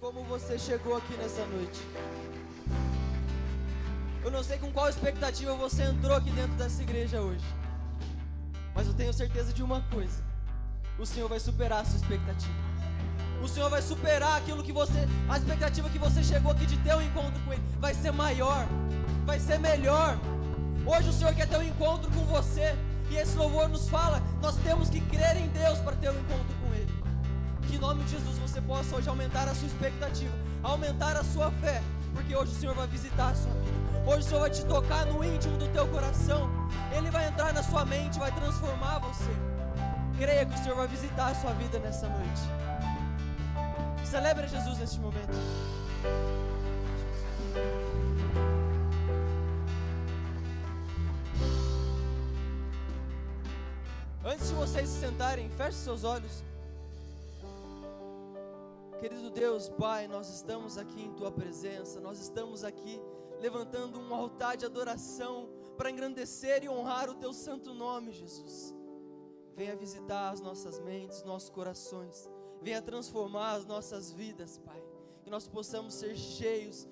como você chegou aqui nessa noite. Eu não sei com qual expectativa você entrou aqui dentro dessa igreja hoje, mas eu tenho certeza de uma coisa: o Senhor vai superar a sua expectativa. O Senhor vai superar aquilo que a expectativa que você chegou aqui de ter um encontro com Ele. Vai ser maior, vai ser melhor. Hoje o Senhor quer ter um encontro com você, e esse louvor nos fala, nós temos que crer em Deus para ter um encontro com Ele. Que em nome de Jesus você possa hoje aumentar a sua expectativa, aumentar a sua fé, porque hoje o Senhor vai visitar a sua vida. Hoje o Senhor vai te tocar no íntimo do teu coração. Ele vai entrar na sua mente, vai transformar você. Creia que o Senhor vai visitar a sua vida nessa noite. Celebre Jesus neste momento. Antes de vocês se sentarem, feche seus olhos. Querido Deus, Pai, nós estamos aqui em Tua presença, nós estamos aqui levantando um altar de adoração para engrandecer e honrar o Teu santo nome, Jesus. Venha visitar as nossas mentes, nossos corações, venha transformar as nossas vidas, Pai, que nós possamos ser cheios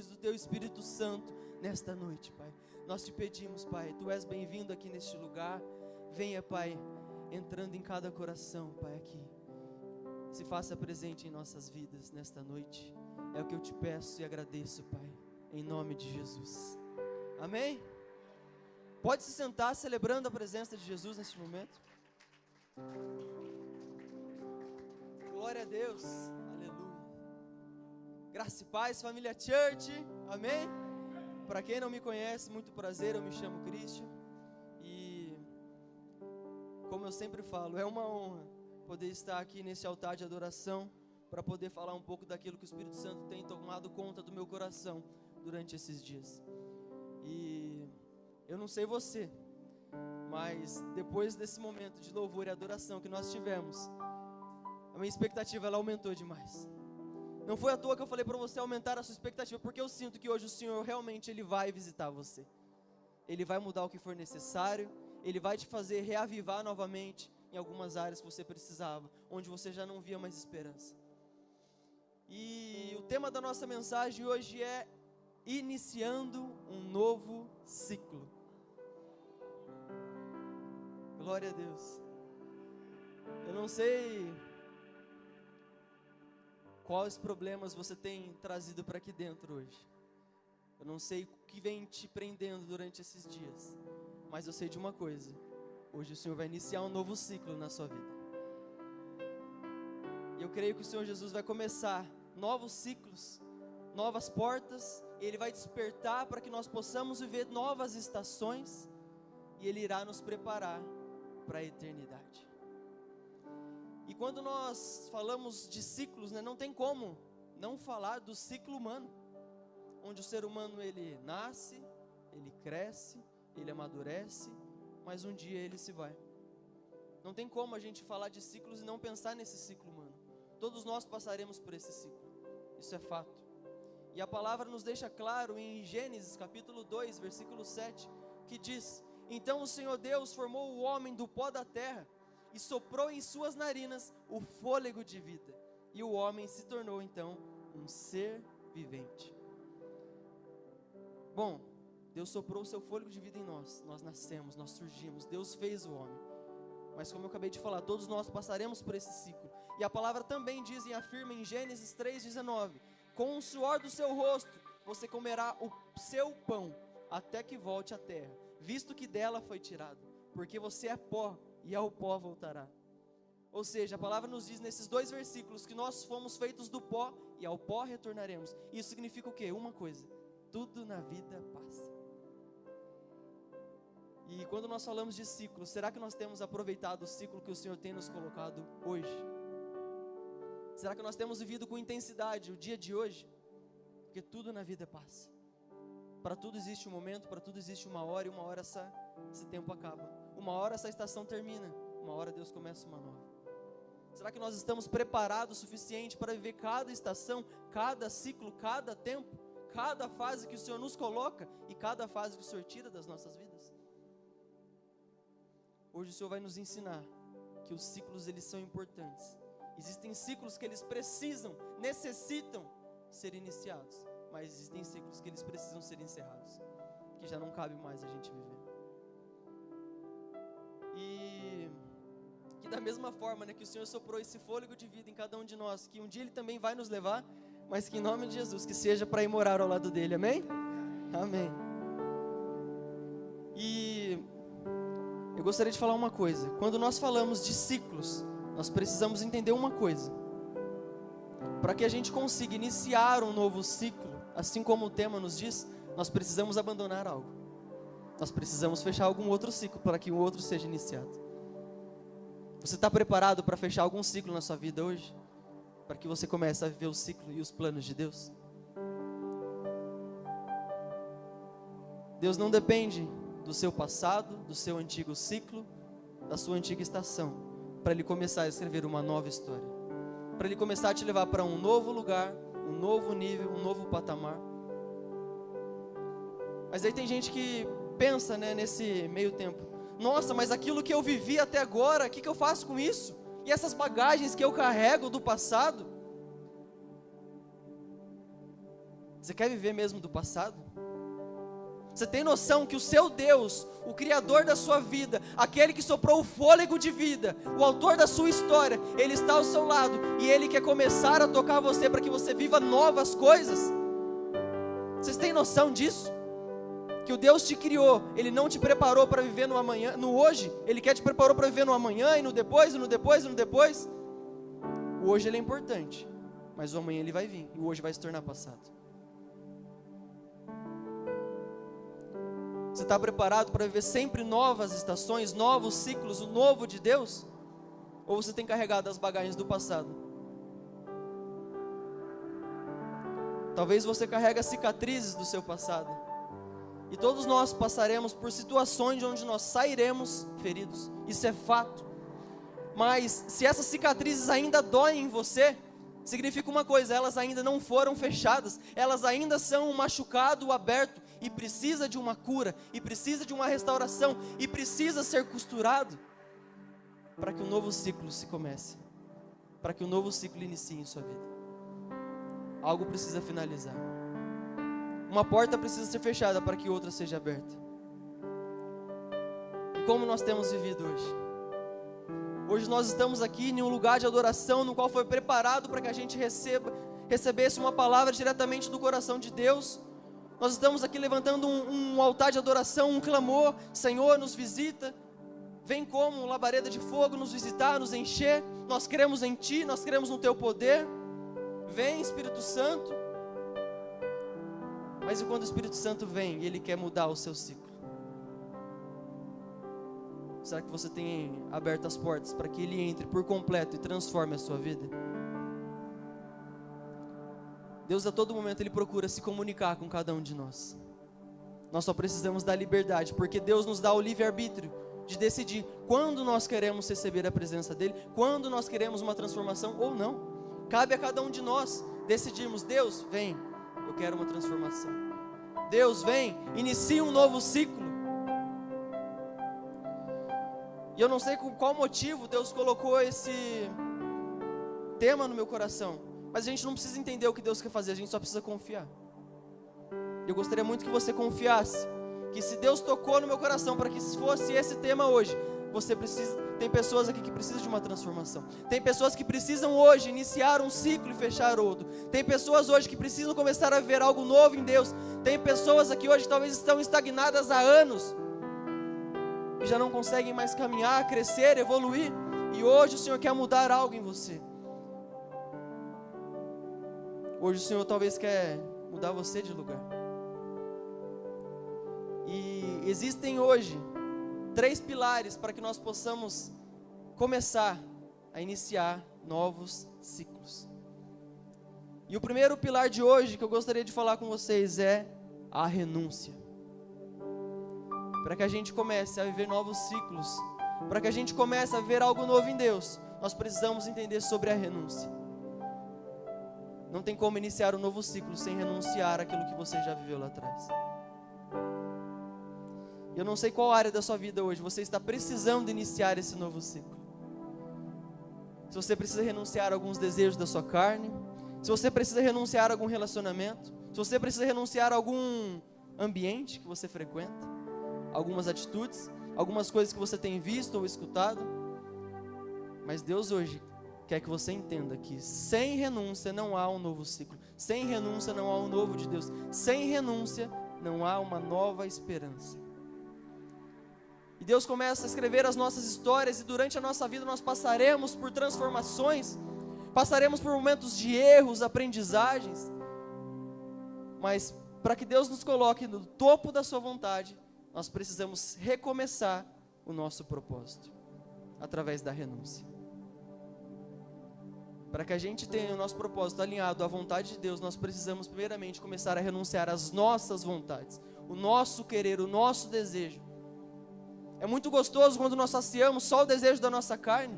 do Teu Espírito Santo nesta noite, Pai. Nós te pedimos, Pai, Tu és bem-vindo aqui neste lugar. Venha, Pai, entrando em cada coração, Pai, aqui. Se faça presente em nossas vidas nesta noite. É o que eu te peço e agradeço, Pai, em nome de Jesus. Amém? Pode se sentar celebrando a presença de Jesus neste momento. Glória a Deus, aleluia. Graça e paz, família Church, amém? Para quem não me conhece, muito prazer, eu me chamo Christian. E como eu sempre falo, é uma honra poder estar aqui nesse altar de adoração, para poder falar um pouco daquilo que o Espírito Santo tem tomado conta do meu coração durante esses dias. E eu não sei você, mas depois desse momento de louvor e adoração que nós tivemos, a minha expectativa ela aumentou demais. Não foi à toa que eu falei para você aumentar a sua expectativa, porque eu sinto que hoje o Senhor realmente Ele vai visitar você. Ele vai mudar o que for necessário, Ele vai te fazer reavivar novamente em algumas áreas que você precisava, onde você já não via mais esperança. E o tema da nossa mensagem hoje é iniciando um novo ciclo. Glória a Deus. Eu não sei quais problemas você tem trazido para aqui dentro hoje. Eu não sei o que vem te prendendo durante esses dias, mas eu sei de uma coisa: hoje o Senhor vai iniciar um novo ciclo na sua vida. E eu creio que o Senhor Jesus vai começar novos ciclos, novas portas. Ele vai despertar para que nós possamos viver novas estações, e Ele irá nos preparar para a eternidade. E quando nós falamos de ciclos, não tem como não falar do ciclo humano, onde o ser humano ele nasce, ele cresce, ele amadurece, mas um dia ele se vai. Não tem como a gente falar de ciclos e não pensar nesse ciclo humano. Todos nós passaremos por esse ciclo, isso é fato. E a palavra nos deixa claro em Gênesis capítulo 2, versículo 7, que diz: então o Senhor Deus formou o homem do pó da terra e soprou em suas narinas o fôlego de vida, e o homem se tornou então um ser vivente. Bom, Deus soprou o seu fôlego de vida em nós, nós nascemos, nós surgimos, Deus fez o homem. Mas como eu acabei de falar, todos nós passaremos por esse ciclo. E a palavra também diz e afirma em Gênesis 3,19: com o suor do seu rosto você comerá o seu pão, até que volte à terra, visto que dela foi tirado, porque você é pó, e ao pó voltará. Ou seja, a palavra nos diz nesses dois versículos que nós fomos feitos do pó, e ao pó retornaremos. Isso significa o quê? Uma coisa: tudo na vida passa. E quando nós falamos de ciclo, será que nós temos aproveitado o ciclo que o Senhor tem nos colocado hoje? Será que nós temos vivido com intensidade o dia de hoje? Porque tudo na vida passa. Para tudo existe um momento, para tudo existe uma hora, e uma hora esse tempo acaba. Uma hora essa estação termina, uma hora Deus começa uma nova. Será que nós estamos preparados o suficiente para viver cada estação, cada ciclo, cada tempo, cada fase que o Senhor nos coloca e cada fase que o Senhor tira das nossas vidas? Hoje o Senhor vai nos ensinar que os ciclos eles são importantes Existem ciclos que eles necessitam ser iniciados, mas existem ciclos que eles precisam ser encerrados, que já não cabe mais a gente viver. E que da mesma forma, né, que o Senhor soprou esse fôlego de vida em cada um de nós, que um dia Ele também vai nos levar, mas que em nome de Jesus, que seja para ir morar ao lado dEle, amém? Amém. E eu gostaria de falar uma coisa. Quando nós falamos de ciclos, nós precisamos entender uma coisa. Para que a gente consiga iniciar um novo ciclo, assim como o tema nos diz, nós precisamos abandonar algo. Nós precisamos fechar algum outro ciclo para que o outro seja iniciado. Você está preparado para fechar algum ciclo na sua vida hoje? Para que você comece a viver o ciclo e os planos de Deus? Deus não depende do seu passado, do seu antigo ciclo, da sua antiga estação, para Ele começar a escrever uma nova história, para Ele começar a te levar para um novo lugar, um novo nível, um novo patamar. Mas aí tem gente que pensa, né, nesse meio tempo: nossa, mas aquilo que eu vivi até agora, o que eu faço com isso? E essas bagagens que eu carrego do passado? Você quer viver mesmo do passado? Você tem noção que o seu Deus, o Criador da sua vida, aquele que soprou o fôlego de vida, o autor da sua história, Ele está ao seu lado e Ele quer começar a tocar você para que você viva novas coisas? Vocês têm noção disso? Que o Deus te criou, Ele não te preparou para viver no amanhã, no hoje, Ele te preparou para viver no amanhã e no depois, e no depois, e no depois. O hoje ele é importante, mas o amanhã ele vai vir, e o hoje vai se tornar passado. Você está preparado para viver sempre novas estações, novos ciclos, o novo de Deus? Ou você tem carregado as bagagens do passado? Talvez você carregue as cicatrizes do seu passado. E todos nós passaremos por situações onde nós sairemos feridos. Isso é fato. Mas se essas cicatrizes ainda doem em você, significa uma coisa: elas ainda não foram fechadas. Elas ainda são um machucado aberto. E precisa de uma cura. E precisa de uma restauração. E precisa ser costurado. Para que um novo ciclo se comece. Para que um novo ciclo inicie em sua vida. Algo precisa finalizar. Uma porta precisa ser fechada para que outra seja aberta. E como nós temos vivido hoje? Hoje nós estamos aqui em um lugar de adoração, no qual foi preparado para que a gente recebesse uma palavra diretamente do coração de Deus. Nós estamos aqui levantando um altar de adoração, um clamor: Senhor, nos visita. Vem como labareda de fogo nos visitar, nos encher. Nós cremos em Ti, nós cremos no Teu poder. Vem, Espírito Santo. Mas e quando o Espírito Santo vem e Ele quer mudar o seu ciclo? Será que você tem aberto as portas para que Ele entre por completo e transforme a sua vida? Deus a todo momento Ele procura se comunicar com cada um de nós. Nós só precisamos da liberdade, porque Deus nos dá o livre-arbítrio de decidir quando nós queremos receber a presença dEle, quando nós queremos uma transformação ou não. Cabe a cada um de nós decidirmos: Deus, vem, eu quero uma transformação. Deus, vem, inicia um novo ciclo. E eu não sei com qual motivo Deus colocou esse tema no meu coração, mas a gente não precisa entender o que Deus quer fazer, a gente só precisa confiar. Eu gostaria muito que você confiasse, que se Deus tocou no meu coração para que fosse esse tema hoje, tem pessoas aqui que precisam de uma transformação. Tem pessoas que precisam hoje iniciar um ciclo e fechar outro. Tem pessoas hoje que precisam começar a ver algo novo em Deus. Tem pessoas aqui hoje que talvez estão estagnadas há anos e já não conseguem mais caminhar, crescer, evoluir. E hoje o Senhor quer mudar algo em você. Hoje o Senhor talvez quer mudar você de lugar. E existem hoje 3 pilares para que nós possamos começar a iniciar novos ciclos. E o primeiro pilar de hoje que eu gostaria de falar com vocês é a renúncia. Para que a gente comece a viver novos ciclos, para que a gente comece a ver algo novo em Deus, nós precisamos entender sobre a renúncia. Não tem como iniciar um novo ciclo sem renunciar àquilo que você já viveu lá atrás. Eu não sei qual área da sua vida hoje você está precisando iniciar esse novo ciclo. se você precisa renunciar a alguns desejos da sua carne, se você precisa renunciar a algum relacionamento, se você precisa renunciar a algum ambiente que você frequenta, algumas atitudes, algumas coisas que você tem visto ou escutado. Mas Deus hoje quer que você entenda que sem renúncia não há um novo ciclo, sem renúncia não há um novo de Deus, sem renúncia não há uma nova esperança. E Deus começa a escrever as nossas histórias, e durante a nossa vida nós passaremos por transformações, passaremos por momentos de erros, aprendizagens, mas para que Deus nos coloque no topo da sua vontade, nós precisamos recomeçar o nosso propósito, através da renúncia. Para que a gente tenha o nosso propósito alinhado à vontade de Deus, nós precisamos primeiramente começar a renunciar às nossas vontades, o nosso querer, o nosso desejo. É muito gostoso quando nós saciamos só o desejo da nossa carne,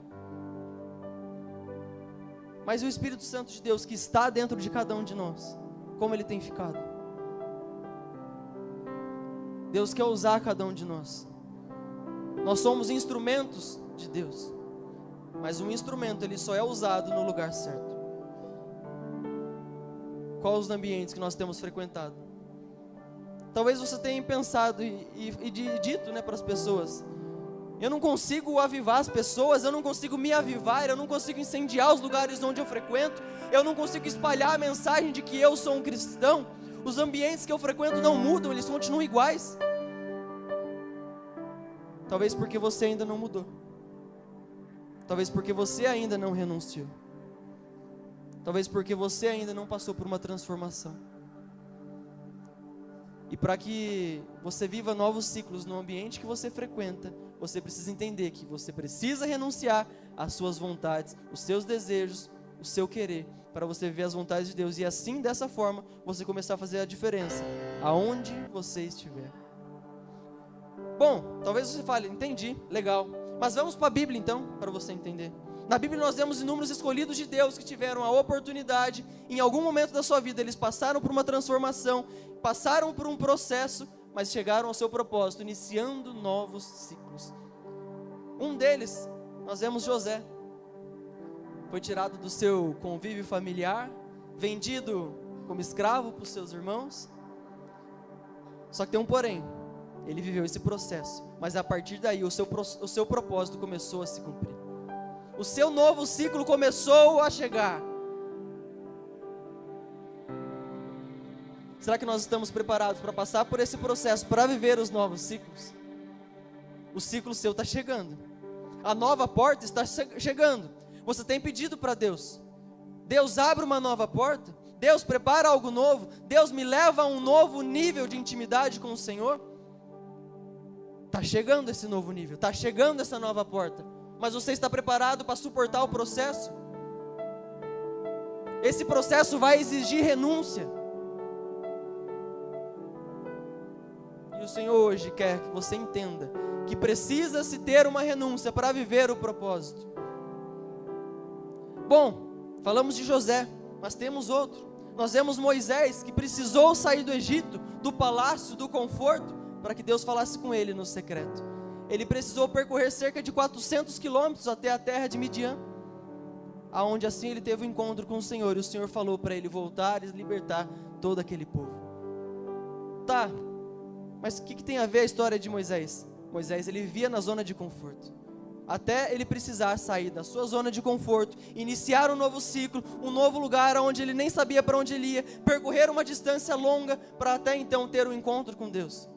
mas o Espírito Santo de Deus que está dentro de cada um de nós, como ele tem ficado? Deus quer usar cada um de nós. Nós somos instrumentos de Deus, mas um instrumento ele só é usado no lugar certo. Quais os ambientes que nós temos frequentado? Talvez você tenha pensado e dito, para as pessoas: eu não consigo avivar as pessoas, eu não consigo me avivar, eu não consigo incendiar os lugares onde eu frequento, eu não consigo espalhar a mensagem de que eu sou um cristão. Os ambientes que eu frequento não mudam, eles continuam iguais. Talvez porque você ainda não mudou. Talvez porque você ainda não renunciou. Talvez porque você ainda não passou por uma transformação. E para que você viva novos ciclos no ambiente que você frequenta, você precisa entender que você precisa renunciar às suas vontades, os seus desejos, o seu querer, para você viver as vontades de Deus. E assim, dessa forma, você começar a fazer a diferença, aonde você estiver. Bom, talvez você fale: entendi, legal. Mas vamos para a Bíblia então, para você entender. Na Bíblia nós vemos inúmeros escolhidos de Deus que tiveram a oportunidade, em algum momento da sua vida, eles passaram por uma transformação, passaram por um processo, mas chegaram ao seu propósito, iniciando novos ciclos. Um deles, nós vemos José. Foi tirado do seu convívio familiar, vendido como escravo para os seus irmãos. Só que tem um porém: ele viveu esse processo, mas a partir daí o seu propósito começou a se cumprir. O seu novo ciclo começou a chegar. Será que nós estamos preparados para passar por esse processo, para viver os novos ciclos? O ciclo seu está chegando. A nova porta está chegando. Você tem pedido para Deus: Deus, abre uma nova porta. Deus, prepara algo novo. Deus, me leva a um novo nível de intimidade com o Senhor. Está chegando esse novo nível, está chegando essa nova porta. Mas você está preparado para suportar o processo? Esse processo vai exigir renúncia. E o Senhor hoje quer que você entenda que precisa-se ter uma renúncia para viver o propósito. Bom, falamos de José, mas temos outro. Nós vemos Moisés, que precisou sair do Egito, do palácio, do conforto, para que Deus falasse com ele no secreto. Ele precisou percorrer cerca de 400 quilômetros até a terra de Midian, aonde assim ele teve um encontro com o Senhor, e o Senhor falou para ele voltar e libertar todo aquele povo. Tá, mas o que tem a ver a história de Moisés? Moisés, ele vivia na zona de conforto, até ele precisar sair da sua zona de conforto, iniciar um novo ciclo, um novo lugar onde ele nem sabia para onde ele ia, percorrer uma distância longa, para até então ter um encontro com Deus.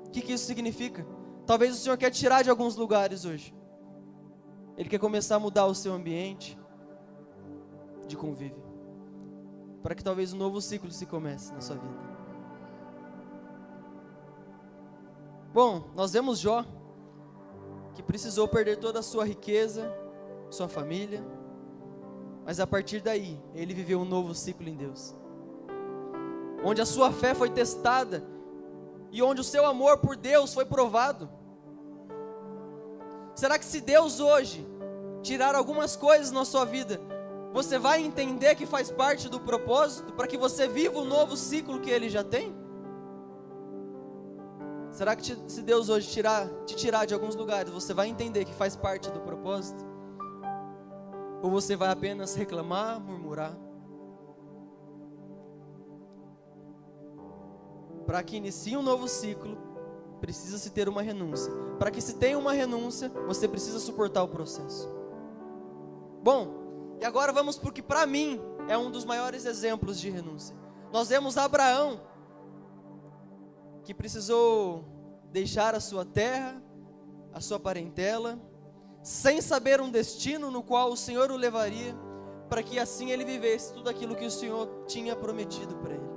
O que isso significa? Talvez o Senhor quer tirar de alguns lugares hoje. Ele quer começar a mudar o seu ambiente de convívio, para que talvez um novo ciclo se comece na sua vida. Bom, nós vemos Jó, que precisou perder toda a sua riqueza, sua família, mas a partir daí, ele viveu um novo ciclo em Deus, onde a sua fé foi testada, e onde o seu amor por Deus foi provado. Será que se Deus hoje tirar algumas coisas na sua vida, você vai entender que faz parte do propósito, para que você viva o novo ciclo que Ele já tem? Será que se Deus hoje te tirar de alguns lugares, você vai entender que faz parte do propósito? Ou você vai apenas reclamar, murmurar? Para que inicie um novo ciclo, precisa-se ter uma renúncia. Para que se tenha uma renúncia, você precisa suportar o processo. Bom, e agora vamos para o que para mim é um dos maiores exemplos de renúncia. Nós vemos Abraão, que precisou deixar a sua terra, a sua parentela, sem saber um destino no qual o Senhor o levaria, para que assim ele vivesse tudo aquilo que o Senhor tinha prometido para ele.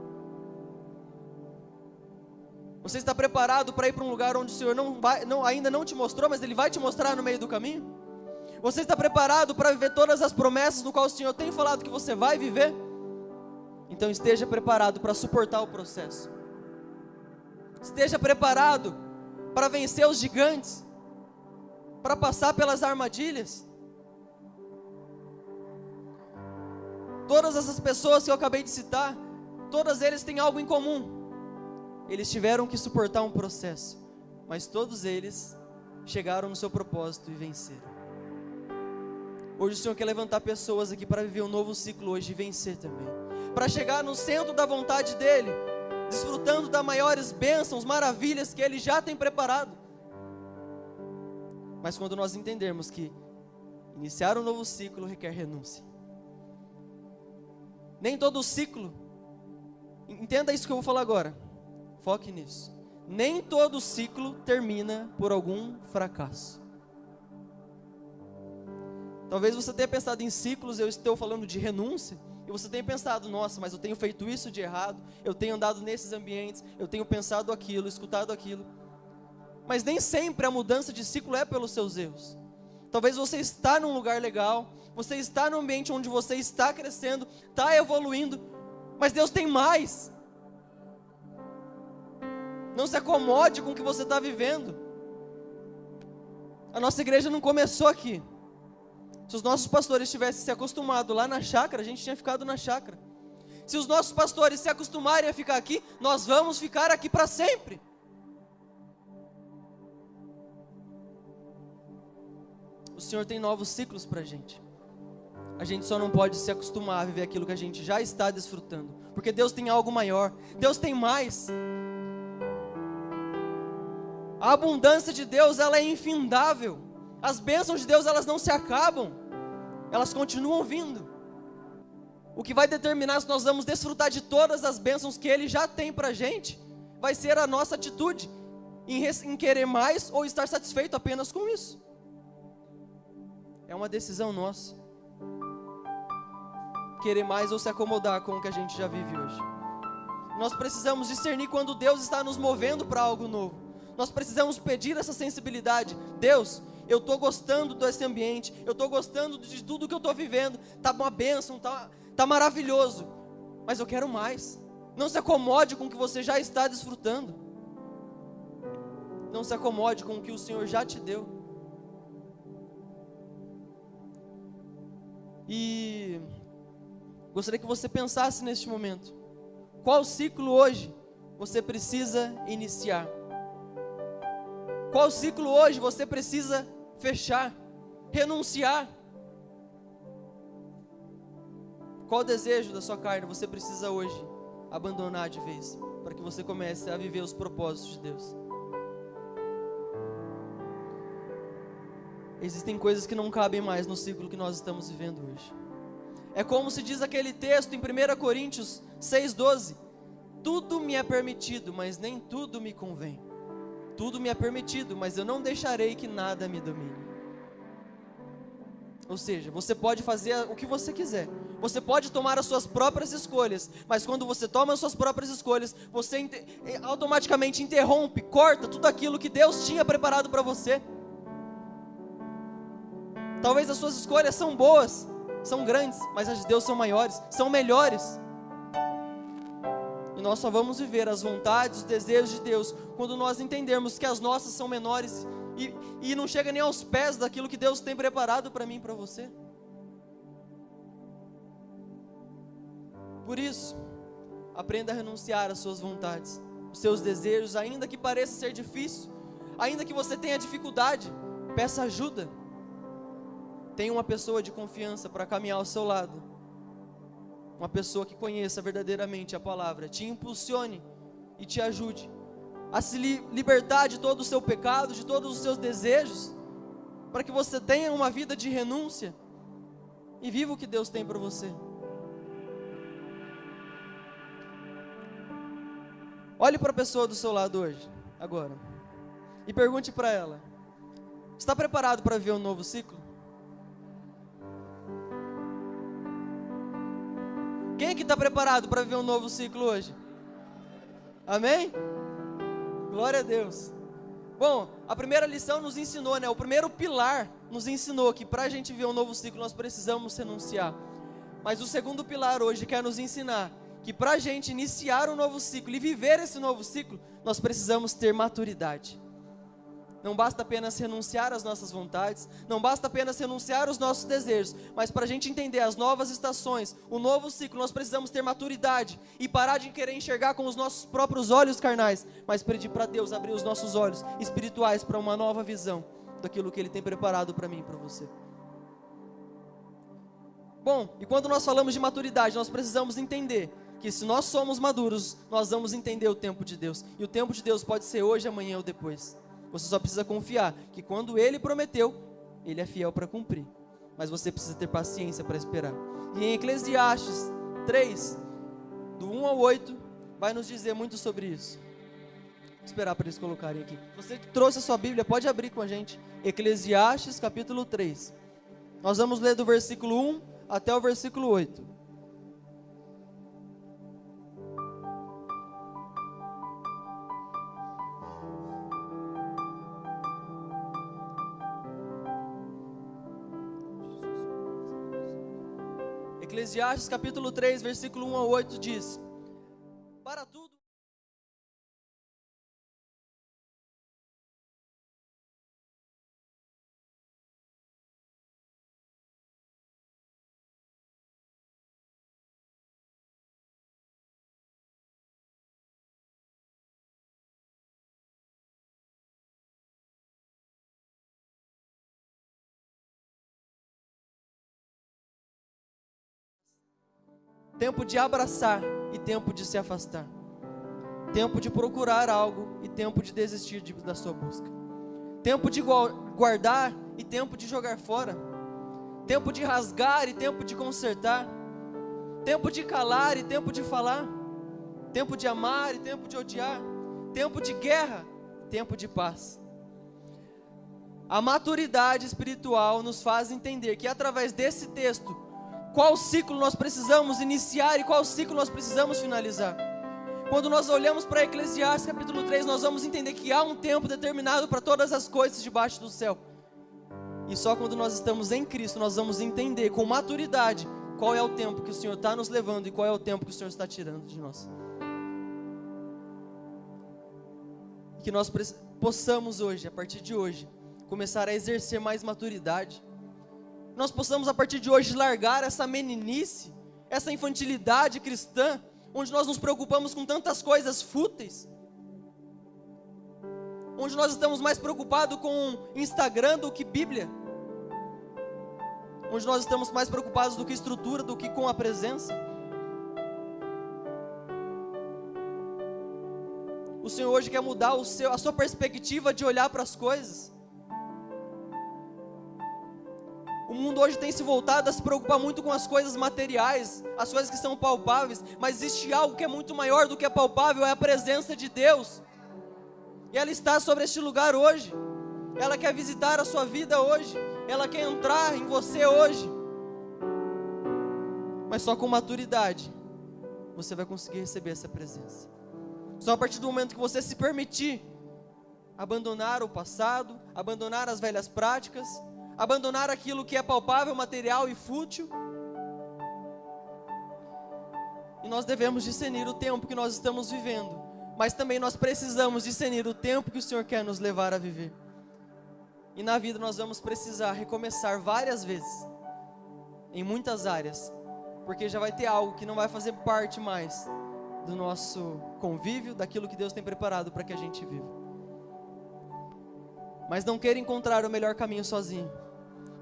Você está preparado para ir para um lugar onde o Senhor ainda não te mostrou, mas Ele vai te mostrar no meio do caminho? Você está preparado para viver todas as promessas no qual o Senhor tem falado que você vai viver? Então esteja preparado para suportar o processo. Esteja preparado para vencer os gigantes, para passar pelas armadilhas. Todas essas pessoas que eu acabei de citar, todas eles têm algo em comum. Eles tiveram que suportar um processo, mas todos eles chegaram no seu propósito e venceram. Hoje o Senhor quer levantar pessoas aqui para viver um novo ciclo hoje e vencer também, para chegar no centro da vontade dEle, desfrutando das maiores bênçãos, maravilhas que Ele já tem preparado. Mas quando nós entendermos que iniciar um novo ciclo requer renúncia. Nem todo ciclo, entenda isso que eu vou falar agora, foque nisso. Nem todo ciclo termina por algum fracasso. Talvez você tenha pensado em ciclos, eu estou falando de renúncia, e você tenha pensado, nossa, mas eu tenho feito isso de errado, eu tenho andado nesses ambientes, eu tenho pensado aquilo, escutado aquilo. Mas nem sempre a mudança de ciclo é pelos seus erros. Talvez você está num lugar legal, você está num ambiente onde você está crescendo, está evoluindo, mas Deus tem mais. Não se acomode com o que você está vivendo. A nossa igreja não começou aqui. Se os nossos pastores tivessem se acostumado lá na chácara, a gente tinha ficado na chácara. Se os nossos pastores se acostumarem a ficar aqui, nós vamos ficar aqui para sempre. O Senhor tem novos ciclos para a gente. A gente só não pode se acostumar a viver aquilo que a gente já está desfrutando, porque Deus tem algo maior, Deus tem mais. A abundância de Deus, ela é infindável. As bênçãos de Deus, elas não se acabam, elas continuam vindo. O que vai determinar se nós vamos desfrutar de todas as bênçãos que Ele já tem para a gente, vai ser a nossa atitude em querer mais ou estar satisfeito apenas com isso. É uma decisão nossa. Querer mais ou se acomodar com o que a gente já vive hoje. Nós precisamos discernir quando Deus está nos movendo para algo novo. Nós precisamos pedir essa sensibilidade. Deus, eu estou gostando desse ambiente, eu estou gostando de tudo que eu estou vivendo, está uma bênção, está maravilhoso, mas eu quero mais. Não se acomode com o que você já está desfrutando. Não se acomode com o que o Senhor já te deu. E gostaria que você pensasse neste momento, qual ciclo hoje você precisa iniciar? Qual ciclo hoje você precisa fechar, renunciar? Qual desejo da sua carne você precisa hoje abandonar de vez, para que você comece a viver os propósitos de Deus? Existem coisas que não cabem mais no ciclo que nós estamos vivendo hoje. É como se diz aquele texto em 1 Coríntios 6,12: tudo me é permitido, mas nem tudo me convém. Tudo me é permitido, mas eu não deixarei que nada me domine. Ou seja, você pode fazer o que você quiser, você pode tomar as suas próprias escolhas, mas quando você toma as suas próprias escolhas, você automaticamente interrompe, corta tudo aquilo que Deus tinha preparado para você. Talvez as suas escolhas são boas, são grandes, mas as de Deus são maiores, são melhores. E nós só vamos viver as vontades, os desejos de Deus quando nós entendermos que as nossas são menores e não chega nem aos pés daquilo que Deus tem preparado para mim e para você. Por isso, aprenda a renunciar às suas vontades, os seus desejos, ainda que pareça ser difícil, ainda que você tenha dificuldade, peça ajuda. tenha uma pessoa de confiança para caminhar ao seu lado, uma pessoa que conheça verdadeiramente a palavra, te impulsione e te ajude a se libertar de todo o seu pecado, de todos os seus desejos, para que você tenha uma vida de renúncia e viva o que Deus tem para você. Olhe para a pessoa do seu lado hoje, agora, e pergunte para ela: está preparado para viver um novo ciclo? Quem é que está preparado para viver um novo ciclo hoje? Amém? Glória a Deus. Bom, a primeira lição nos ensinou, o primeiro pilar nos ensinou que para a gente viver um novo ciclo nós precisamos renunciar. Mas o segundo pilar hoje quer nos ensinar que para a gente iniciar um novo ciclo e viver esse novo ciclo, nós precisamos ter maturidade. Não basta apenas renunciar às nossas vontades, não basta apenas renunciar aos nossos desejos, mas para a gente entender as novas estações, o novo ciclo, nós precisamos ter maturidade e parar de querer enxergar com os nossos próprios olhos carnais, mas pedir para Deus abrir os nossos olhos espirituais para uma nova visão daquilo que Ele tem preparado para mim e para você. Bom, e quando nós falamos de maturidade, nós precisamos entender que se nós somos maduros, nós vamos entender o tempo de Deus, e o tempo de Deus pode ser hoje, amanhã ou depois. Você só precisa confiar que quando Ele prometeu, Ele é fiel para cumprir. Mas você precisa ter paciência para esperar. E em Eclesiastes 3, do 1 ao 8, vai nos dizer muito sobre isso. Vou esperar para eles colocarem aqui. Você que trouxe a sua Bíblia, pode abrir com a gente. Eclesiastes capítulo 3. Nós vamos ler do versículo 1 até o versículo 8. Eclesiastes capítulo 3, versículo 1 ao 8 diz: para tudo tempo de abraçar e tempo de se afastar, tempo de procurar algo e tempo de desistir da sua busca, tempo de guardar e tempo de jogar fora, tempo de rasgar e tempo de consertar, tempo de calar e tempo de falar, tempo de amar e tempo de odiar, tempo de guerra e tempo de paz. A maturidade espiritual nos faz entender que através desse texto, qual ciclo nós precisamos iniciar e qual ciclo nós precisamos finalizar. Quando nós olhamos para Eclesiastes capítulo 3, nós vamos entender que há um tempo determinado para todas as coisas debaixo do céu. E só quando nós estamos em Cristo, nós vamos entender com maturidade qual é o tempo que o Senhor está nos levando e qual é o tempo que o Senhor está tirando de nós. E que nós possamos hoje, a partir de hoje, começar a exercer mais maturidade. Nós possamos a partir de hoje largar essa meninice, essa infantilidade cristã, onde nós nos preocupamos com tantas coisas fúteis, onde nós estamos mais preocupados com Instagram do que Bíblia, onde nós estamos mais preocupados do que estrutura, do que com a presença. O Senhor hoje quer mudar a sua perspectiva de olhar para as coisas. O mundo hoje tem se voltado a se preocupar muito com as coisas materiais, as coisas que são palpáveis, mas existe algo que é muito maior do que é palpável, é a presença de Deus. E ela está sobre este lugar hoje. Ela quer visitar a sua vida hoje. Ela quer entrar em você hoje. Mas só com maturidade você vai conseguir receber essa presença. Só a partir do momento que você se permitir abandonar o passado, abandonar as velhas práticas, abandonar aquilo que é palpável, material e fútil. E nós devemos discernir o tempo que nós estamos vivendo, mas também nós precisamos discernir o tempo que o Senhor quer nos levar a viver. E na vida nós vamos precisar recomeçar várias vezes, em muitas áreas, porque já vai ter algo que não vai fazer parte mais do nosso convívio, daquilo que Deus tem preparado para que a gente viva. Mas não queira encontrar o melhor caminho sozinho.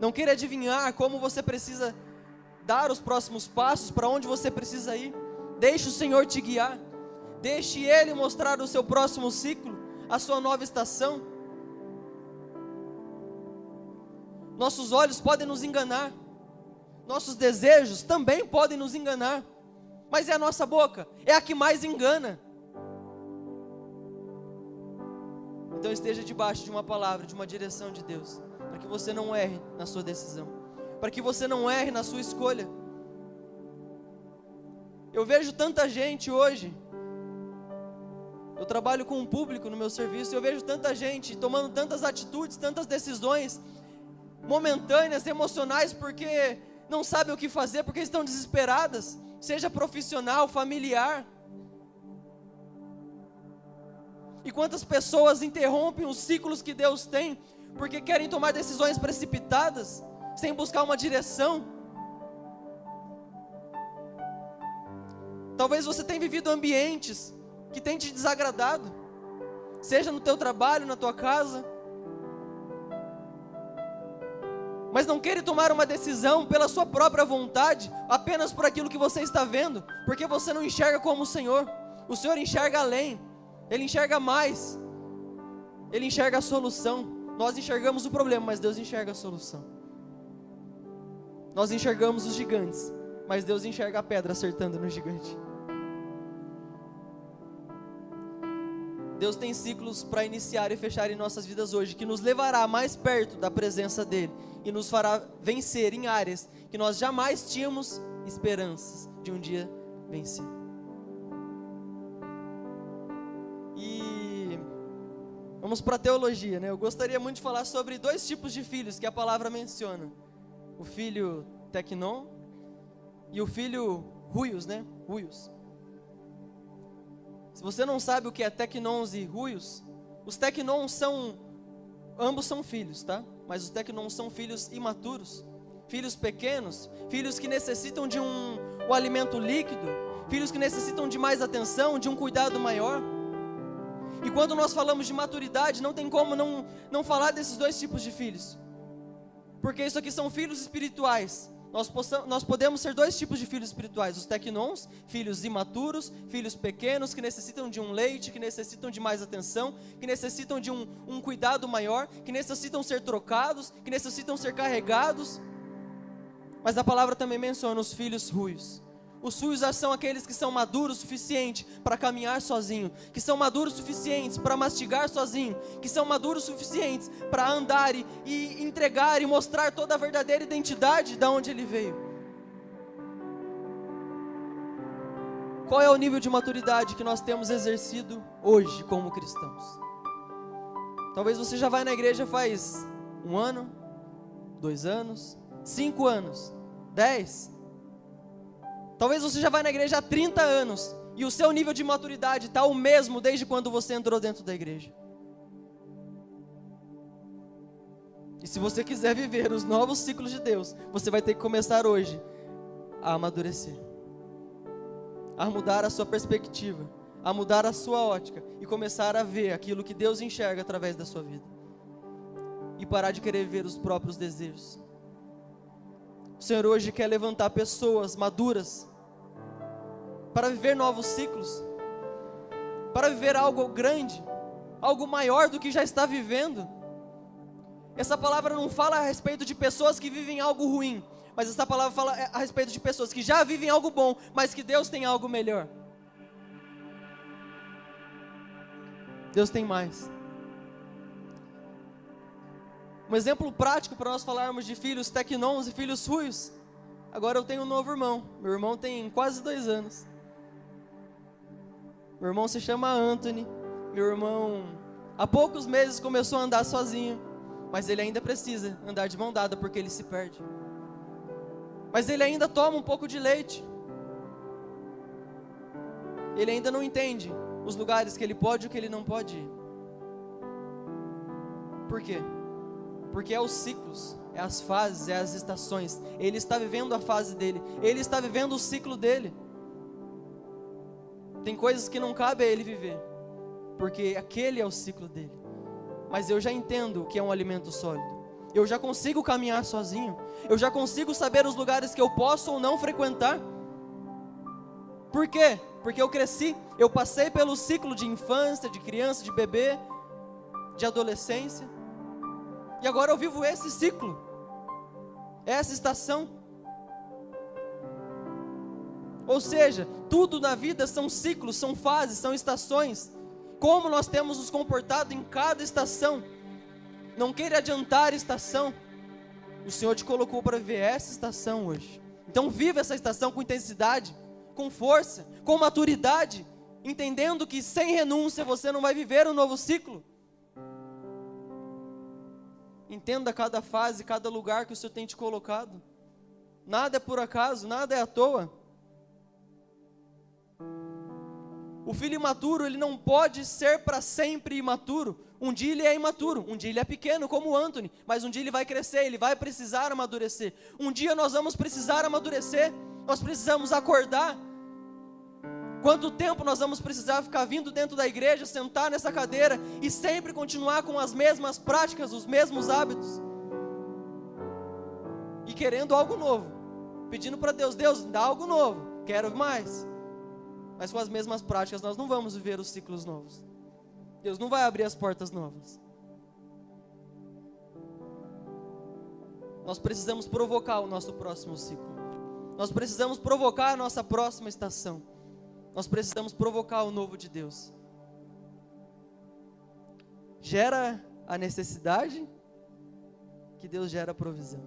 Não queira adivinhar como você precisa dar os próximos passos, para onde você precisa ir. Deixe o Senhor te guiar. Deixe Ele mostrar o seu próximo ciclo, a sua nova estação. Nossos olhos podem nos enganar. Nossos desejos também podem nos enganar. Mas é a nossa boca, é a que mais engana. Então esteja debaixo de uma palavra, de uma direção de Deus, para que você não erre na sua decisão, para que você não erre na sua escolha. Eu vejo tanta gente hoje, eu trabalho com um público no meu serviço, eu vejo tanta gente tomando tantas atitudes, tantas decisões momentâneas, emocionais, porque não sabem o que fazer, porque estão desesperadas, seja profissional, familiar. E quantas pessoas interrompem os ciclos que Deus tem, porque querem tomar decisões precipitadas, sem buscar uma direção. Talvez você tenha vivido ambientes que têm te desagradado, seja no teu trabalho, na tua casa, mas não queira tomar uma decisão pela sua própria vontade, apenas por aquilo que você está vendo, porque você não enxerga como o Senhor enxerga além, Ele enxerga mais, Ele enxerga a solução. Nós enxergamos o problema, mas Deus enxerga a solução. Nós enxergamos os gigantes, mas Deus enxerga a pedra acertando no gigante. Deus tem ciclos para iniciar e fechar em nossas vidas hoje, que nos levará mais perto da presença dEle, e nos fará vencer em áreas que nós jamais tínhamos esperanças de um dia vencer. E vamos para a teologia, né? Eu gostaria muito de falar sobre 2 tipos de filhos que a palavra menciona: o filho Teknon e o filho Ruios, né? Ruios. Se você não sabe o que é Teknons e Ruios, os Teknons ambos são filhos, tá? Mas os Teknons são filhos imaturos, filhos pequenos, filhos que necessitam de um alimento líquido, filhos que necessitam de mais atenção, de um cuidado maior. E quando nós falamos de maturidade, não tem como não falar desses 2 tipos de filhos, porque isso aqui são filhos espirituais. Nós podemos ser 2 tipos de filhos espirituais: os Teknons, filhos imaturos, filhos pequenos, que necessitam de um leite, que necessitam de mais atenção, que necessitam de um cuidado maior, que necessitam ser trocados, que necessitam ser carregados. Mas a palavra também menciona os filhos ruios. Os ruios são aqueles que são maduros o suficiente para caminhar sozinho, que são maduros o suficientes para mastigar sozinho, que são maduros o suficientes para andar e entregar e mostrar toda a verdadeira identidade de onde ele veio. Qual é o nível de maturidade que nós temos exercido hoje como cristãos? Talvez você já vai na igreja faz 1 ano, 2 anos, 5 anos, 10. Talvez você já vai na igreja há 30 anos e o seu nível de maturidade está o mesmo desde quando você entrou dentro da igreja. E se você quiser viver os novos ciclos de Deus, você vai ter que começar hoje a amadurecer, a mudar a sua perspectiva, a mudar a sua ótica e começar a ver aquilo que Deus enxerga através da sua vida e parar de querer ver os próprios desejos. O Senhor hoje quer levantar pessoas maduras para viver novos ciclos, para viver algo grande, algo maior do que já está vivendo. Essa palavra não fala a respeito de pessoas que vivem algo ruim, mas essa palavra fala a respeito de pessoas que já vivem algo bom, mas que Deus tem algo melhor. Deus tem mais. Um exemplo prático para nós falarmos de filhos Teknons e filhos ruios. Agora eu tenho um novo irmão. Meu irmão tem quase 2 anos. Meu irmão se chama Anthony. Meu irmão há poucos meses começou a andar sozinho, mas ele ainda precisa andar de mão dada porque ele se perde. Mas ele ainda toma um pouco de leite. Ele ainda não entende os lugares que ele pode e o que ele não pode ir. Por quê? Porque é os ciclos, é as fases, é as estações. Ele está vivendo a fase dele, ele está vivendo o ciclo dele. Tem coisas que não cabe a ele viver, porque aquele é o ciclo dele. Mas eu já entendo o que é um alimento sólido. Eu já consigo caminhar sozinho. Eu já consigo saber os lugares que eu posso ou não frequentar. Por quê? Porque eu cresci, eu passei pelo ciclo de infância, de criança, de bebê, de adolescência. E agora eu vivo esse ciclo, essa estação. Ou seja, tudo na vida são ciclos, são fases, são estações. Como nós temos nos comportado em cada estação. Não queira adiantar a estação. O Senhor te colocou para viver essa estação hoje. Então viva essa estação com intensidade, com força, com maturidade, entendendo que sem renúncia você não vai viver um novo ciclo. Entenda cada fase, cada lugar que o Senhor tem te colocado. Nada é por acaso, nada é à toa. O filho imaturo, ele não pode ser para sempre imaturo. Um dia ele é imaturo, um dia ele é pequeno, como o Anthony, mas um dia ele vai crescer, ele vai precisar amadurecer. Um dia nós vamos precisar amadurecer, nós precisamos acordar. Quanto tempo nós vamos precisar ficar vindo dentro da igreja, sentar nessa cadeira e sempre continuar com as mesmas práticas, os mesmos hábitos? E querendo algo novo, pedindo para Deus, Deus, dá algo novo, quero mais. Mas com as mesmas práticas nós não vamos viver os ciclos novos. Deus não vai abrir as portas novas. Nós precisamos provocar o nosso próximo ciclo. Nós precisamos provocar a nossa próxima estação. Nós precisamos provocar o novo de Deus. Gera a necessidade que Deus gera a provisão.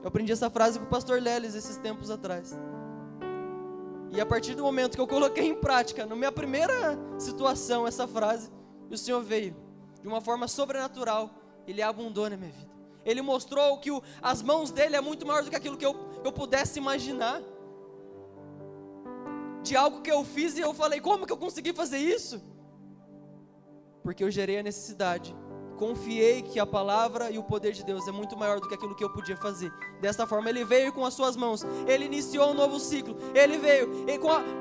Eu aprendi essa frase com o pastor Lelis esses tempos atrás. E a partir do momento que eu coloquei em prática, na minha primeira situação, essa frase, e o Senhor veio, de uma forma sobrenatural, Ele abundou na minha vida. Ele mostrou que as mãos dEle é muito maior do que aquilo que eu pudesse imaginar. De algo que eu fiz e eu falei, como que eu consegui fazer isso? Porque eu gerei a necessidade, confiei que a palavra e o poder de Deus é muito maior do que aquilo que eu podia fazer. Desta forma Ele veio com as suas mãos, Ele iniciou um novo ciclo, Ele veio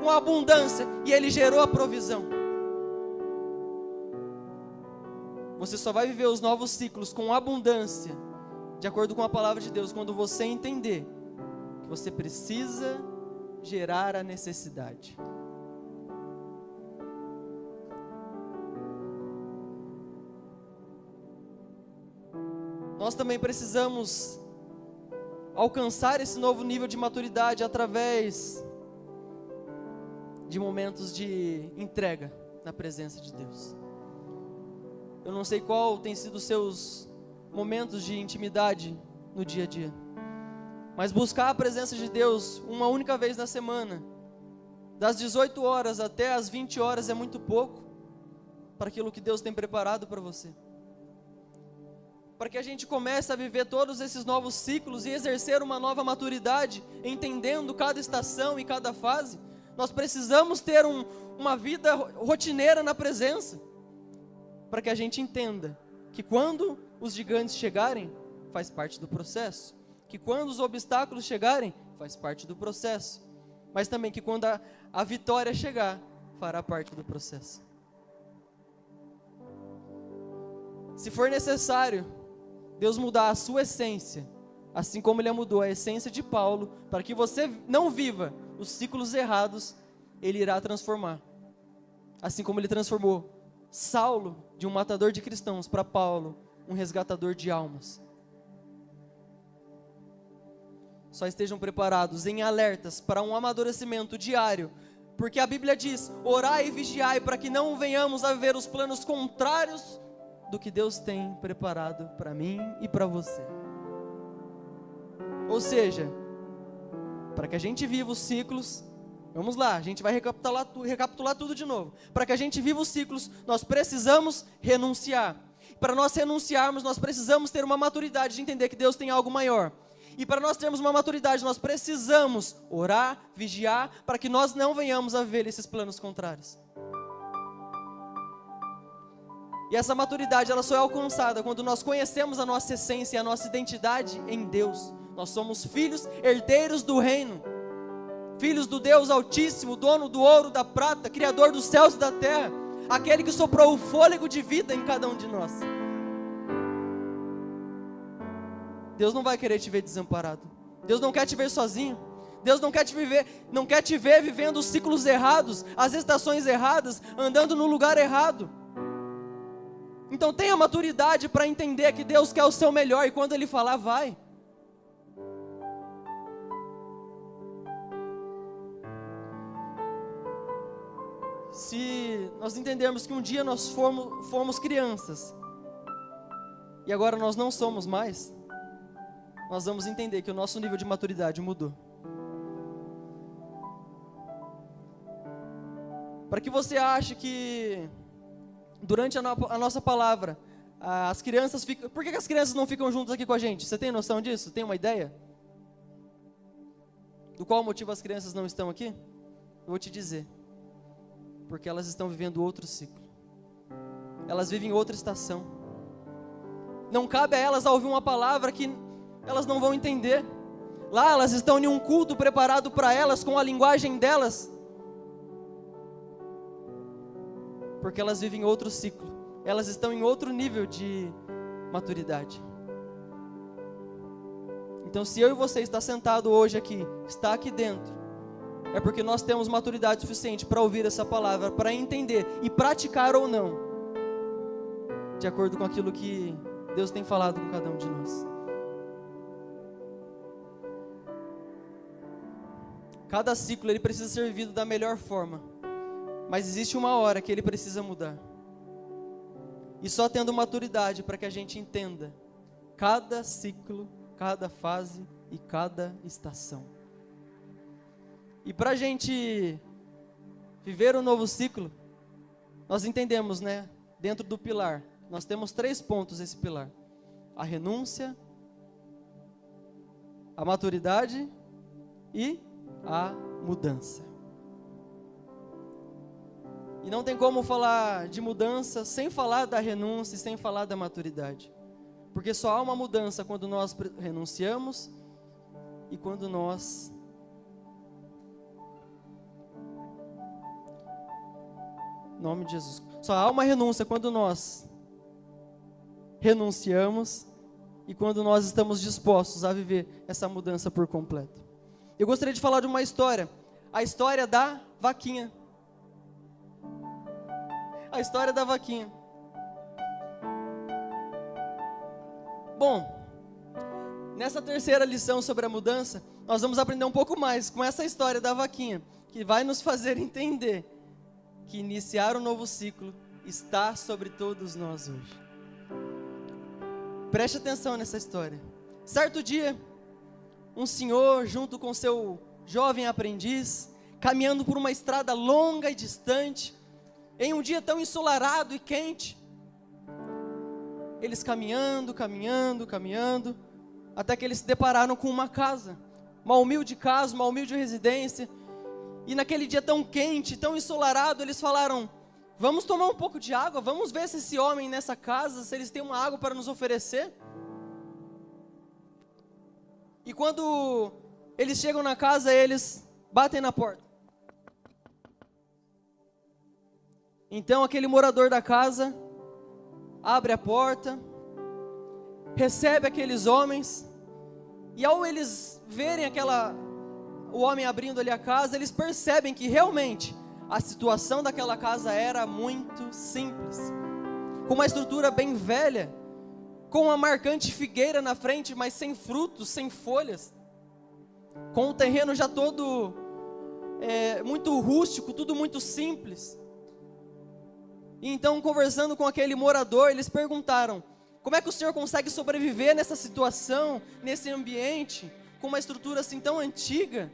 com a abundância e Ele gerou a provisão. Você só vai viver os novos ciclos com abundância, de acordo com a palavra de Deus, quando você entender que você precisa gerar a necessidade. Nós também precisamos alcançar esse novo nível de maturidade através de momentos de entrega na presença de Deus. Eu não sei qual tem sido os seus momentos de intimidade no dia a dia, mas buscar a presença de Deus uma única vez na semana, das 18 horas até as 20 horas é muito pouco para aquilo que Deus tem preparado para você. Para que a gente comece a viver todos esses novos ciclos e exercer uma nova maturidade, entendendo cada estação e cada fase, nós precisamos ter uma vida rotineira na presença, para que a gente entenda que quando os gigantes chegarem, faz parte do processo, que quando os obstáculos chegarem, faz parte do processo, mas também que quando a vitória chegar, fará parte do processo. Se for necessário Deus mudar a sua essência, assim como Ele mudou a essência de Paulo, para que você não viva os ciclos errados, Ele irá transformar. Assim como Ele transformou Saulo de um matador de cristãos para Paulo, um resgatador de almas. Só estejam preparados, em alertas, para um amadurecimento diário, porque a Bíblia diz, orai e vigiai, para que não venhamos a viver os planos contrários do que Deus tem preparado para mim e para você. Ou seja, para que a gente viva os ciclos, vamos lá, a gente vai recapitular tudo de novo. Para que a gente viva os ciclos, nós precisamos renunciar. Para nós renunciarmos, nós precisamos ter uma maturidade de entender que Deus tem algo maior. E para nós termos uma maturidade, nós precisamos orar, vigiar, para que nós não venhamos a ver esses planos contrários. E essa maturidade, ela só é alcançada quando nós conhecemos a nossa essência e a nossa identidade em Deus. Nós somos filhos, herdeiros do reino, filhos do Deus Altíssimo, dono do ouro, da prata, criador dos céus e da terra, aquele que soprou o fôlego de vida em cada um de nós. Deus não vai querer te ver desamparado. Deus não quer te ver sozinho. Deus não quer te ver vivendo os ciclos errados, as estações erradas, andando no lugar errado. Então tenha maturidade para entender que Deus quer o seu melhor e quando Ele falar, vai. Se nós entendermos que um dia nós fomos crianças e agora nós não somos mais, nós vamos entender que o nosso nível de maturidade mudou. Para que você ache que durante a nossa palavra as crianças ficam... Por que as crianças não ficam juntas aqui com a gente? Você tem noção disso? Tem uma ideia? Do qual motivo as crianças não estão aqui? Eu vou te dizer. Porque elas estão vivendo outro ciclo. Elas vivem outra estação. Não cabe a elas ouvir uma palavra que elas não vão entender. Lá elas estão em um culto preparado para elas, com a linguagem delas. Porque elas vivem outro ciclo. Elas estão em outro nível de maturidade. Então se eu e você está sentado hoje aqui, está aqui dentro, é porque nós temos maturidade suficiente para ouvir essa palavra, para entender e praticar ou não, de acordo com aquilo que Deus tem falado com cada um de nós. Cada ciclo ele precisa ser vivido da melhor forma, mas existe uma hora que ele precisa mudar. E só tendo maturidade para que a gente entenda cada ciclo, cada fase e cada estação. E para a gente viver um novo ciclo, nós entendemos, né? Dentro do pilar, nós temos 3 pontos esse pilar: a renúncia, a maturidade e a mudança. E não tem como falar de mudança sem falar da renúncia e sem falar da maturidade. Porque só há uma mudança quando nós renunciamos e quando nós em nome de Jesus. Só há uma renúncia quando nós renunciamos e quando nós estamos dispostos a viver essa mudança por completo. Eu gostaria de falar de uma história, a história da vaquinha. A história da vaquinha. Bom, nessa terceira lição sobre a mudança, nós vamos aprender um pouco mais com essa história da vaquinha, que vai nos fazer entender que iniciar um novo ciclo está sobre todos nós hoje. Preste atenção nessa história. Certo dia, um senhor, junto com seu jovem aprendiz, caminhando por uma estrada longa e distante, em um dia tão ensolarado e quente, eles caminhando, até que eles se depararam com uma casa, uma humilde casa, uma humilde residência. E naquele dia tão quente, tão ensolarado, eles falaram: vamos tomar um pouco de água, vamos ver se esse homem nessa casa, se eles têm uma água para nos oferecer. E quando eles chegam na casa, eles batem na porta. Então aquele morador da casa abre a porta, recebe aqueles homens, e ao eles verem o homem abrindo ali a casa, eles percebem que realmente a situação daquela casa era muito simples, com uma estrutura bem velha, com uma marcante figueira na frente, mas sem frutos, sem folhas, com o terreno já todo muito rústico, tudo muito simples. E então, conversando com aquele morador, eles perguntaram: como é que o senhor consegue sobreviver nessa situação, nesse ambiente, com uma estrutura assim tão antiga,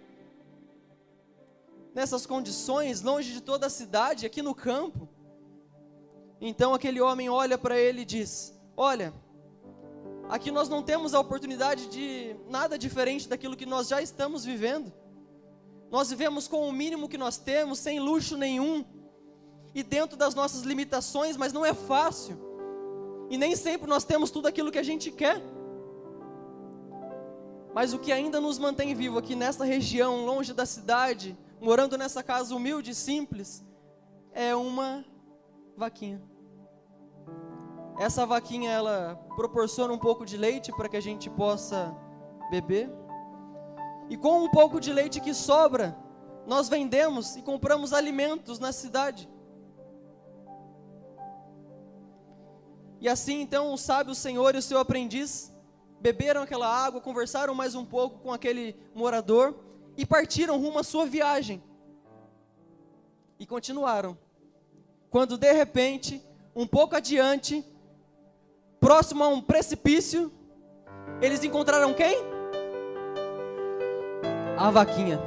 nessas condições, longe de toda a cidade, aqui no campo? Então aquele homem olha para ele e diz: olha, aqui nós não temos a oportunidade de nada diferente daquilo que nós já estamos vivendo. Nós vivemos com o mínimo que nós temos, sem luxo nenhum, e dentro das nossas limitações, mas não é fácil, e nem sempre nós temos tudo aquilo que a gente quer. Mas o que ainda nos mantém vivo aqui nessa região, longe da cidade, morando nessa casa humilde e simples, é uma vaquinha. Essa vaquinha, ela proporciona um pouco de leite para que a gente possa beber. E com um pouco de leite que sobra, nós vendemos e compramos alimentos na cidade. E assim então o sábio senhor e o seu aprendiz beberam aquela água, conversaram mais um pouco com aquele morador e partiram rumo à sua viagem. E continuaram. Quando de repente, um pouco adiante, próximo a um precipício, eles encontraram quem? A vaquinha.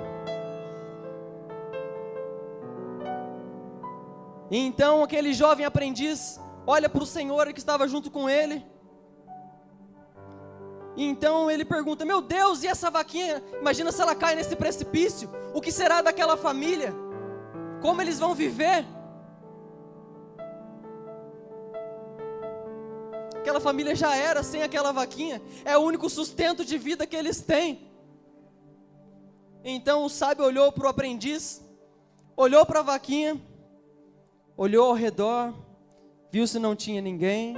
E então aquele jovem aprendiz olha para o senhor que estava junto com ele. E então ele pergunta: meu Deus, e essa vaquinha? Imagina se ela cai nesse precipício. O que será daquela família? Como eles vão viver? Aquela família já era sem aquela vaquinha. É o único sustento de vida que eles têm. Então o sábio olhou para o aprendiz, olhou para a vaquinha, olhou ao redor, viu se não tinha ninguém,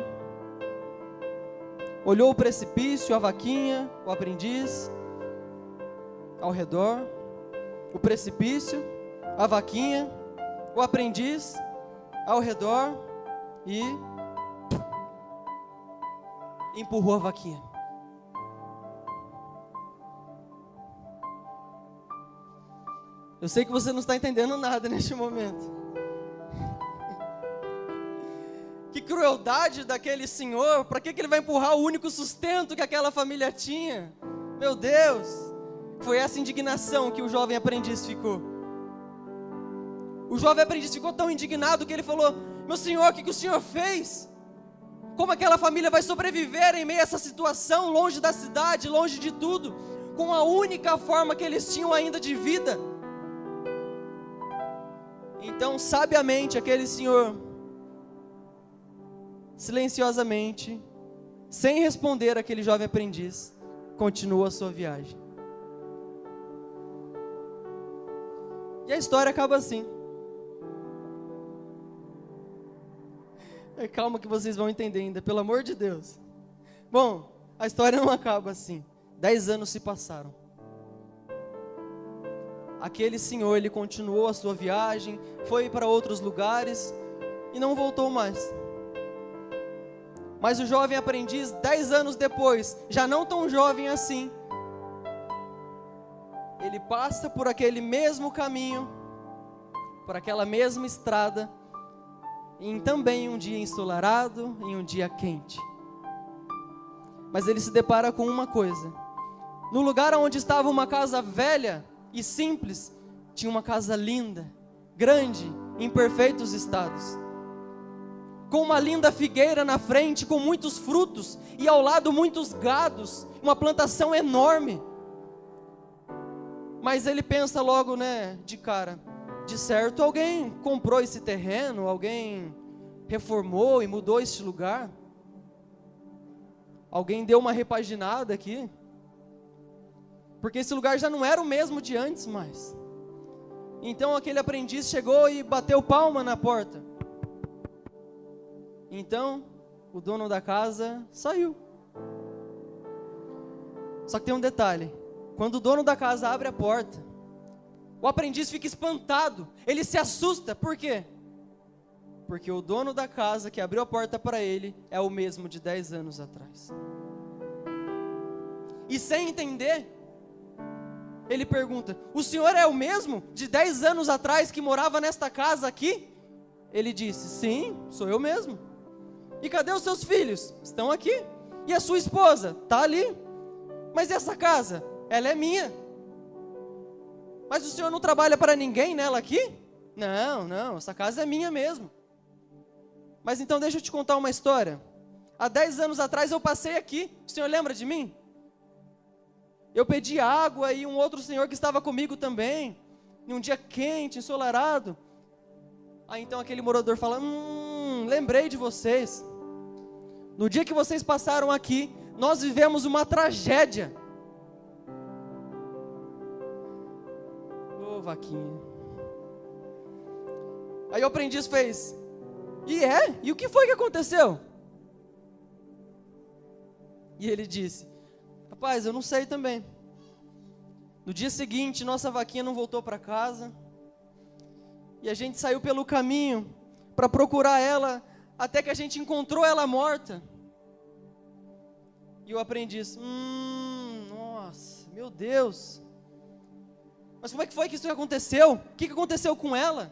olhou o precipício, a vaquinha, o aprendiz, ao redor, o precipício, a vaquinha, o aprendiz, ao redor, e empurrou a vaquinha. Eu sei que você não está entendendo nada neste momento. Que crueldade daquele senhor. Para que ele vai empurrar o único sustento que aquela família tinha? Meu Deus. Foi essa indignação que o jovem aprendiz ficou. O jovem aprendiz ficou tão indignado que ele falou: meu senhor, o que o senhor fez? Como aquela família vai sobreviver em meio a essa situação, longe da cidade, longe de tudo, com a única forma que eles tinham ainda de vida? Então, sabiamente, aquele senhor, silenciosamente, sem responder àquele jovem aprendiz, continuou a sua viagem. E a história acaba assim. Calma que vocês vão entender ainda, pelo amor de Deus. Bom, a história não acaba assim. 10 anos se passaram. Aquele senhor, ele continuou a sua viagem, foi para outros lugares e não voltou mais. Mas o jovem aprendiz, 10 anos depois, já não tão jovem assim, ele passa por aquele mesmo caminho, por aquela mesma estrada, em também um dia ensolarado, em um dia quente. Mas ele se depara com uma coisa: no lugar onde estava uma casa velha e simples, tinha uma casa linda, grande, em perfeitos estados, com uma linda figueira na frente, com muitos frutos, e ao lado muitos gados, uma plantação enorme. Mas ele pensa logo, de cara: de certo alguém comprou esse terreno, alguém reformou e mudou este lugar, alguém deu uma repaginada aqui, porque esse lugar já não era o mesmo de antes mais. Então aquele aprendiz chegou e bateu palma na porta. Então o dono da casa saiu. Só que tem um detalhe: quando o dono da casa abre a porta, o aprendiz fica espantado, ele se assusta. Por quê? Porque o dono da casa que abriu a porta para ele é o mesmo de 10 anos atrás. E sem entender, ele pergunta: o senhor é o mesmo de 10 anos atrás que morava nesta casa aqui? Ele disse: sim, sou eu mesmo. E cadê os seus filhos? Estão aqui. E a sua esposa? Está ali. Mas essa casa? Ela é minha. Mas o senhor não trabalha para ninguém nela aqui? Não, essa casa é minha mesmo. Mas então deixa eu te contar uma história. Há 10 anos atrás eu passei aqui, o senhor lembra de mim? Eu pedi água e um outro senhor que estava comigo também, em um dia quente, ensolarado. Aí então aquele morador fala: lembrei de vocês. No dia que vocês passaram aqui, nós vivemos uma tragédia. Ô vaquinha. Aí o aprendiz fez: e o que foi que aconteceu? E ele disse: rapaz, eu não sei também. No dia seguinte, nossa vaquinha não voltou para casa. E a gente saiu pelo caminho para procurar ela, até que a gente encontrou ela morta. E o aprendiz: nossa, meu Deus. Mas como é que foi que isso aconteceu? O que aconteceu com ela?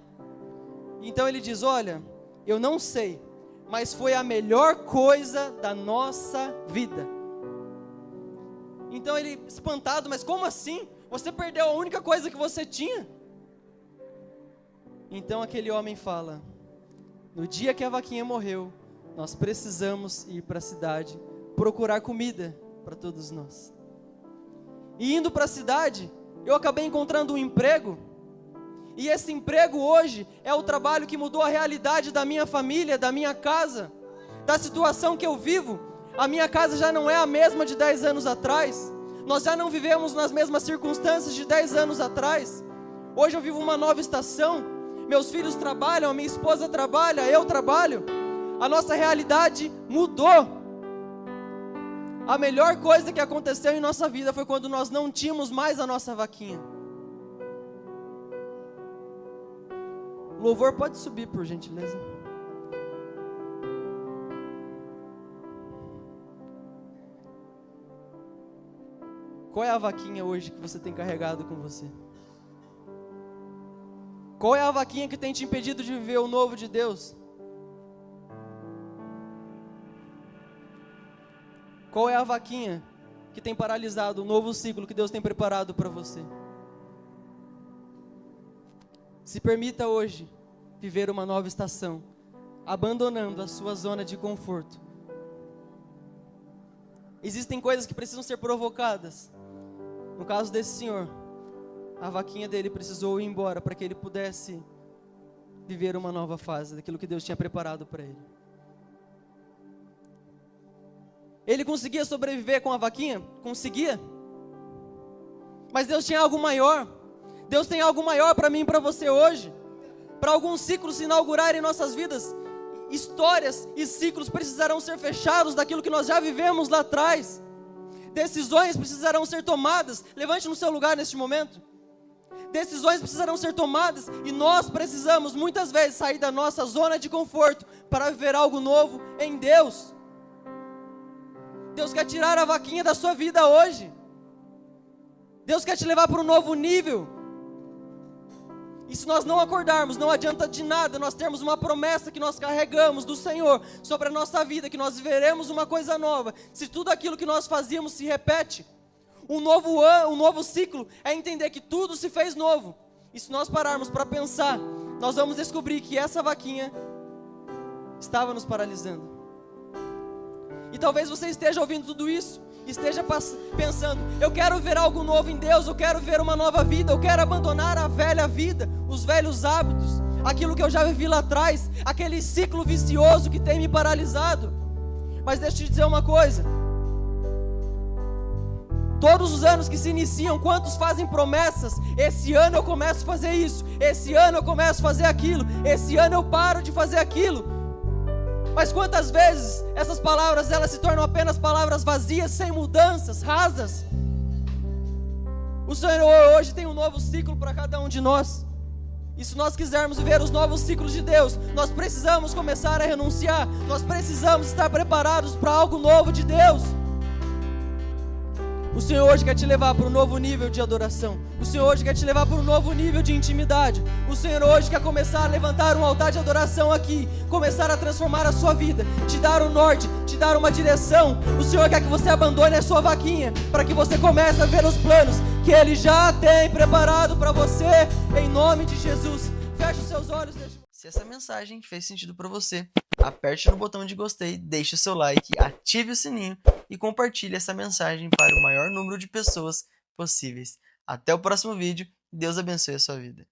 Então ele diz: olha, eu não sei, mas foi a melhor coisa da nossa vida. Então ele, espantado: mas como assim? Você perdeu a única coisa que você tinha? Então aquele homem fala: no dia que a vaquinha morreu, nós precisamos ir para a cidade procurar comida para todos nós. E indo para a cidade, eu acabei encontrando um emprego. E esse emprego hoje é o trabalho que mudou a realidade da minha família, da minha casa, da situação que eu vivo. A minha casa já não é a mesma de 10 anos atrás. Nós já não vivemos nas mesmas circunstâncias de 10 anos atrás. Hoje eu vivo uma nova estação. Meus filhos trabalham, a minha esposa trabalha, eu trabalho. A nossa realidade mudou. A melhor coisa que aconteceu em nossa vida foi quando nós não tínhamos mais a nossa vaquinha. O louvor pode subir, por gentileza. Qual é a vaquinha hoje que você tem carregado com você? Qual é a vaquinha que tem te impedido de viver o novo de Deus? Qual é a vaquinha que tem paralisado o novo ciclo que Deus tem preparado para você? Se permita hoje viver uma nova estação, abandonando a sua zona de conforto. Existem coisas que precisam ser provocadas. No caso desse senhor, a vaquinha dele precisou ir embora para que ele pudesse viver uma nova fase daquilo que Deus tinha preparado para ele. Ele conseguia sobreviver com a vaquinha? Conseguia. Mas Deus tinha algo maior. Deus tem algo maior para mim e para você hoje. Para alguns ciclos se inaugurarem em nossas vidas, histórias e ciclos precisarão ser fechados daquilo que nós já vivemos lá atrás. Decisões precisarão ser tomadas. Levante no seu lugar neste momento. Decisões precisarão ser tomadas e nós precisamos muitas vezes sair da nossa zona de conforto para viver algo novo em Deus. Deus quer tirar a vaquinha da sua vida hoje. Deus quer te levar para um novo nível. E se nós não acordarmos, não adianta de nada nós termos uma promessa que nós carregamos do Senhor sobre a nossa vida, que nós viveremos uma coisa nova, se tudo aquilo que nós fazíamos se repete. Um novo ciclo é entender que tudo se fez novo. E se nós pararmos para pensar, nós vamos descobrir que essa vaquinha estava nos paralisando. E talvez você esteja ouvindo tudo isso, esteja pensando: eu quero ver algo novo em Deus, eu quero ver uma nova vida, eu quero abandonar a velha vida, os velhos hábitos, aquilo que eu já vivi lá atrás, aquele ciclo vicioso que tem me paralisado. Mas deixa eu te dizer uma coisa: todos os anos que se iniciam, quantos fazem promessas? Esse ano eu começo a fazer isso, esse ano eu começo a fazer aquilo, esse ano eu paro de fazer aquilo. Mas quantas vezes essas palavras elas se tornam apenas palavras vazias, sem mudanças, rasas? O Senhor hoje tem um novo ciclo para cada um de nós. E se nós quisermos viver os novos ciclos de Deus, nós precisamos começar a renunciar. Nós precisamos estar preparados para algo novo de Deus. O Senhor hoje quer te levar para um novo nível de adoração. O Senhor hoje quer te levar para um novo nível de intimidade. O Senhor hoje quer começar a levantar um altar de adoração aqui, começar a transformar a sua vida, te dar um norte, te dar uma direção. O Senhor quer que você abandone a sua vaquinha, para que você comece a ver os planos que Ele já tem preparado para você, em nome de Jesus. Feche os seus olhos. Se essa mensagem fez sentido para você, aperte no botão de gostei, deixe o seu like, ative o sininho e compartilhe essa mensagem para o maior número de pessoas possíveis. Até o próximo vídeo. Deus abençoe a sua vida.